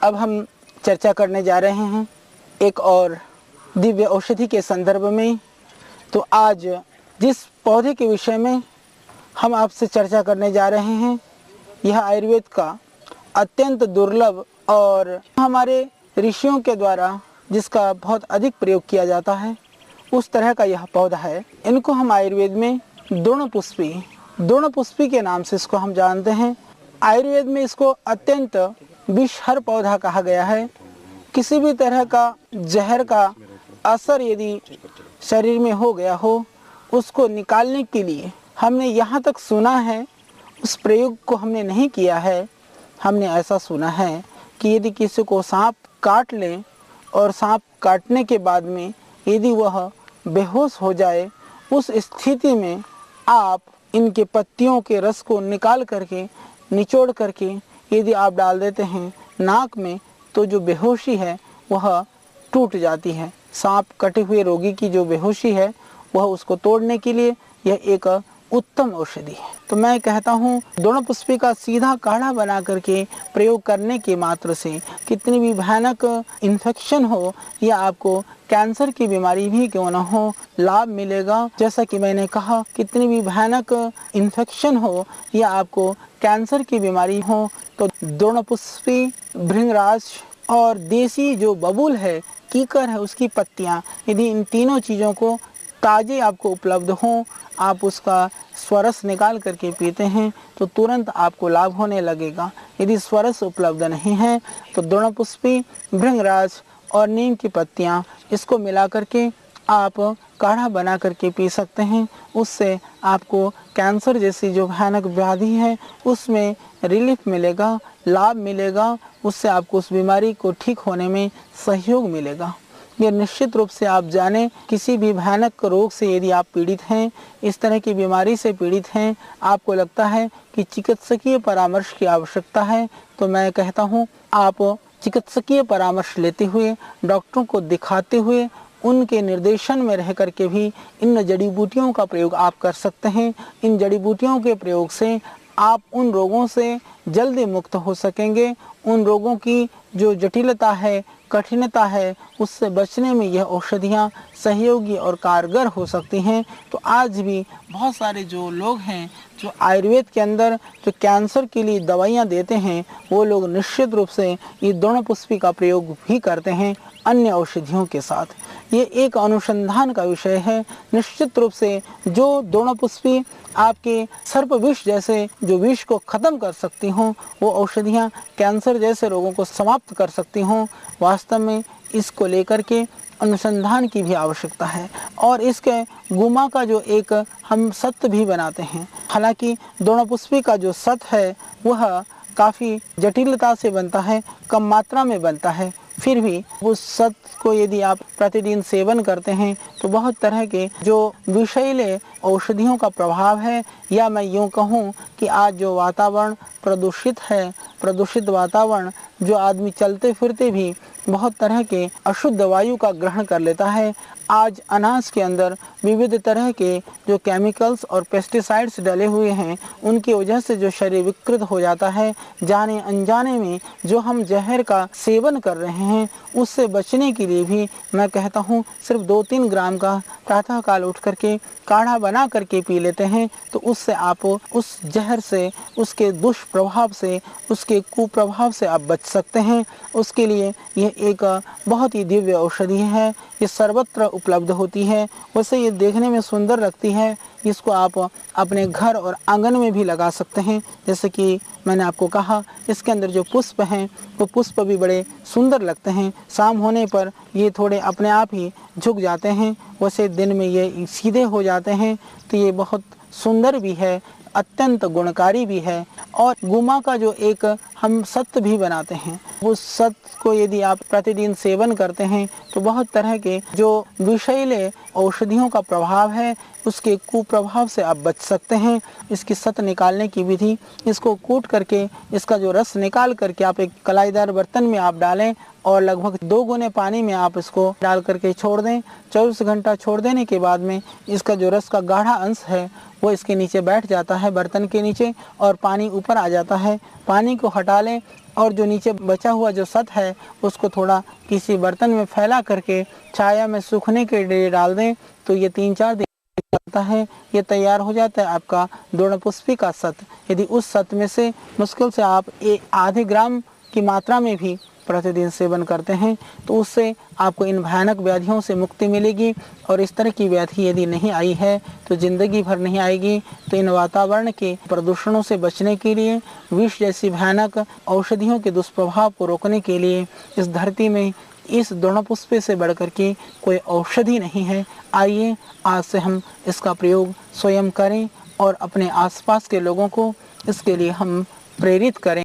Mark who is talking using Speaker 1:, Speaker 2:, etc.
Speaker 1: अब हम चर्चा करने जा रहे हैं एक और दिव्य औषधि के संदर्भ में। तो आज जिस पौधे के विषय में हम आपसे चर्चा करने जा रहे हैं, यह आयुर्वेद का अत्यंत दुर्लभ और हमारे ऋषियों के द्वारा जिसका बहुत अधिक प्रयोग किया जाता है, उस तरह का यह पौधा है। इनको हम आयुर्वेद में द्रोणपुष्पी के नाम से इसको हम जानते हैं। आयुर्वेद में इसको अत्यंत विषहर पौधा कहा गया है। किसी भी तरह का जहर का असर यदि शरीर में हो गया हो, उसको निकालने के लिए हमने यहाँ तक सुना है, उस प्रयोग को हमने नहीं किया है। हमने ऐसा सुना है कि यदि किसी को सांप काट ले और सांप काटने के बाद में यदि वह बेहोश हो जाए, उस स्थिति में आप इनके पत्तियों के रस को निकाल करके, निचोड़ करके यदि आप डाल देते हैं नाक में, तो जो बेहोशी है वह टूट जाती है। सांप कटे हुए रोगी की जो बेहोशी है वह उसको तोड़ने के लिए यह एक उत्तम औषधि है। तो मैं कहता हूँ द्रोणपुष्पी का सीधा काढ़ा बना करके प्रयोग करने के मात्र से कितनी भी भयानक इन्फेक्शन हो या आपको कैंसर की बीमारी भी क्यों न हो, लाभ मिलेगा। जैसा कि मैंने कहा, कितनी भी भयानक इन्फेक्शन हो या आपको कैंसर की बीमारी हो, तो द्रोणपुष्पी, भृंगराज और देसी जो बबूल है, कीकर है, उसकी पत्तियाँ, यदि इन तीनों चीज़ों को ताजे आपको उपलब्ध हों, आप उसका स्वरस निकाल करके पीते हैं तो तुरंत आपको लाभ होने लगेगा। यदि स्वरस उपलब्ध नहीं है तो द्रोणपुष्पी, भृंगराज और नीम की पत्तियां, इसको मिला करके आप काढ़ा बना करके पी सकते हैं। उससे आपको कैंसर जैसी जो भयानक व्याधि है उसमें रिलीफ मिलेगा, लाभ मिलेगा। उससे आपको उस बीमारी को ठीक होने में सहयोग मिलेगा। यह निश्चित रूप से आप जानें, किसी भी भयानक रोग से यदि आप पीड़ित हैं, इस तरह की बीमारी से पीड़ित हैं, आपको लगता है कि चिकित्सकीय परामर्श की आवश्यकता है, तो मैं कहता हूँ आप चिकित्सकीय परामर्श लेते हुए, डॉक्टरों को दिखाते हुए, उनके निर्देशन में रह करके भी इन जड़ी बूटियों का प्रयोग आप कर सकते हैं। इन जड़ी बूटियों के प्रयोग से आप उन रोगों से जल्दी मुक्त हो सकेंगे। उन रोगों की जो जटिलता है, कठिनता है, उससे बचने में यह औषधियाँ सहयोगी और कारगर हो सकती हैं। तो आज भी बहुत सारे जो लोग हैं जो आयुर्वेद के अंदर जो कैंसर के लिए दवाइयाँ देते हैं, वो लोग निश्चित रूप से ये द्रोणपुष्पी का प्रयोग भी करते हैं अन्य औषधियों के साथ। ये एक अनुसंधान का विषय है। निश्चित रूप से जो द्रोणपुष्पी आपके सर्प विष जैसे जो विष को खत्म कर सकती हों, वो औषधियाँ कैंसर जैसे रोगों को समाप्त कर सकती हों, वास्तव में इसको लेकर के अनुसंधान की भी आवश्यकता है। और इसके गुमा का जो एक हम सत्व भी बनाते हैं। हालांकि द्रोणपुष्पी का जो सत्व है वह काफ़ी जटिलता से बनता है, कम मात्रा में बनता है, फिर भी उस सत्व को यदि आप प्रतिदिन सेवन करते हैं तो बहुत तरह के जो विषैले औषधियों का प्रभाव है, या मैं यूँ कहूँ कि आज जो वातावरण प्रदूषित है, प्रदूषित वातावरण, जो आदमी चलते फिरते भी बहुत तरह के अशुद्ध वायु का ग्रहण कर लेता है। आज अनाज के अंदर विविध तरह के जो केमिकल्स और पेस्टिसाइड्स डले हुए हैं, उनकी वजह से जो शरीर विकृत हो जाता है, जाने अनजाने में जो हम जहर का सेवन कर रहे हैं, उससे बचने के लिए भी मैं कहता हूँ सिर्फ 2-3 ग्राम का प्रातःकाल उठ करके काढ़ा बना करके पी लेते हैं, तो उससे आप उस जहर से, उसके दुष्प्रभाव से, उसके कुप्रभाव से आप बच सकते हैं। उसके लिए यह एक बहुत ही दिव्य औषधि है। ये सर्वत्र उपलब्ध होती है। वैसे ये देखने में सुंदर लगती है। इसको आप अपने घर और आंगन में भी लगा सकते हैं। जैसे कि मैंने आपको कहा, इसके अंदर जो पुष्प हैं वो पुष्प भी बड़े सुंदर लगते हैं। शाम होने पर ये थोड़े अपने आप ही झुक जाते हैं, वैसे दिन में ये सीधे हो जाते हैं। तो ये बहुत सुंदर भी है, अत्यंत गुणकारी भी है। और गुमा का जो एक हम सत्व भी बनाते हैं, उस सत्व को यदि आप प्रतिदिन सेवन करते हैं तो बहुत तरह के जो विषैले औषधियों का प्रभाव है, उसके कुप्रभाव से आप बच सकते हैं। इसकी सत निकालने की विधि, इसको कूट करके इसका जो रस निकाल करके आप एक कलाईदार बर्तन में आप डालें और लगभग 2 गुने पानी में आप इसको डाल करके छोड़ दें। 24 घंटा छोड़ देने के बाद में इसका जो रस का गाढ़ा अंश है वो इसके नीचे बैठ जाता है, बर्तन के नीचे, और पानी ऊपर आ जाता है। पानी को हटा लें और जो नीचे बचा हुआ जो सत है उसको थोड़ा किसी बर्तन में फैला करके छाया में सूखने के लिए डाल दें। तो ये 3-4 दिन लगता है, ये तैयार हो जाता है आपका द्रोणपुष्पी का सत। यदि उस सत में से मुश्किल से आप आधे ग्राम की मात्रा में भी प्रतिदिन सेवन करते हैं तो उससे आपको इन भयानक व्याधियों से मुक्ति मिलेगी। और इस तरह की व्याधि यदि नहीं आई है तो ज़िंदगी भर नहीं आएगी। तो इन वातावरण के प्रदूषणों से बचने के लिए, विष जैसी भयानक औषधियों के दुष्प्रभाव को रोकने के लिए इस धरती में इस द्रोणपुष्पी से बढ़कर के कोई औषधि नहीं है। आइए आज से हम इसका प्रयोग स्वयं करें और अपने आसपास के लोगों को इसके लिए हम प्रेरित करें।